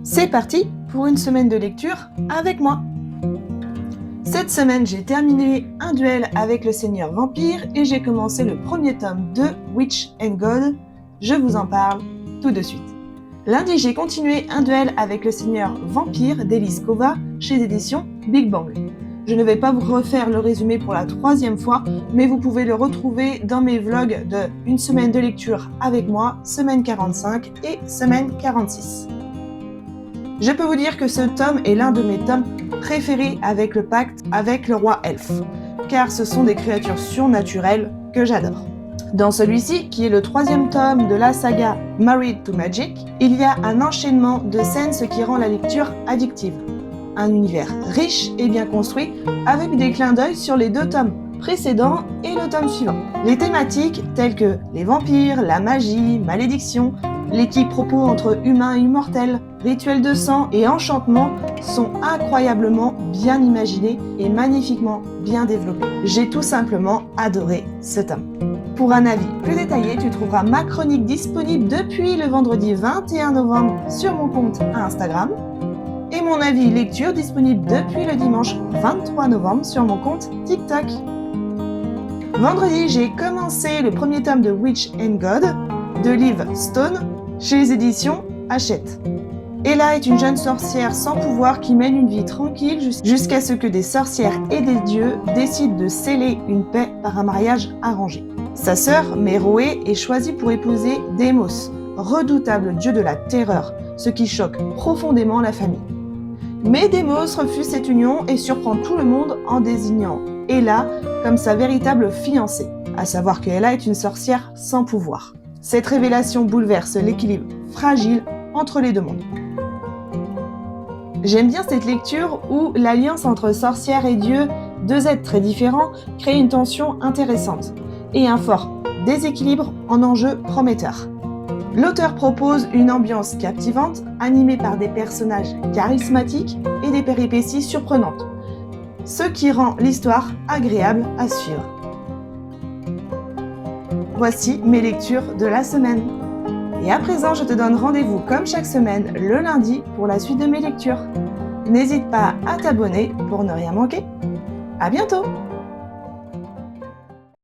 C'est parti pour une semaine de lecture avec moi. Cette semaine, j'ai terminé Un duel avec le Seigneur Vampire et j'ai commencé le premier tome de Witch and God. Je vous en parle tout de suite. Lundi, j'ai continué Un duel avec le Seigneur Vampire d'Elise Kova chez éditions Big Bang. Je ne vais pas vous refaire le résumé pour la 3e fois, mais vous pouvez le retrouver dans mes vlogs de Une semaine de lecture avec moi, semaine 45 et semaine 46. Je peux vous dire que ce tome est l'un de mes tomes préférés avec le pacte avec le roi elfe, car ce sont des créatures surnaturelles que j'adore. Dans celui-ci, qui est le 3e tome de la saga Married to Magic, il y a un enchaînement de scènes, ce qui rend la lecture addictive. Un univers riche et bien construit, avec des clins d'œil sur les 2 tomes précédents et le tome suivant. Les thématiques, telles que les vampires, la magie, malédiction, les quiproquos entre humains et immortels, rituels de sang et enchantements sont incroyablement bien imaginés et magnifiquement bien développés. J'ai tout simplement adoré ce tome. Pour un avis plus détaillé, tu trouveras ma chronique disponible depuis le vendredi 21 novembre sur mon compte Instagram et mon avis lecture disponible depuis le dimanche 23 novembre sur mon compte TikTok. Vendredi, j'ai commencé le premier tome de Witch and God de Liv Stone chez les éditions Hachette. Ella est une jeune sorcière sans pouvoir qui mène une vie tranquille jusqu'à ce que des sorcières et des dieux décident de sceller une paix par un mariage arrangé. Sa sœur, Meroé, est choisie pour épouser Deimos, redoutable dieu de la terreur, ce qui choque profondément la famille. Mais Deimos refuse cette union et surprend tout le monde en désignant Ella comme sa véritable fiancée, à savoir que Ella est une sorcière sans pouvoir. Cette révélation bouleverse l'équilibre fragile entre les 2 mondes. J'aime bien cette lecture où l'alliance entre sorcière et dieu, 2 êtres très différents, crée une tension intéressante et un fort déséquilibre en enjeu prometteur. L'auteur propose une ambiance captivante, animée par des personnages charismatiques et des péripéties surprenantes, ce qui rend l'histoire agréable à suivre. Voici mes lectures de la semaine. Et à présent, je te donne rendez-vous comme chaque semaine le lundi pour la suite de mes lectures. N'hésite pas à t'abonner pour ne rien manquer. À bientôt!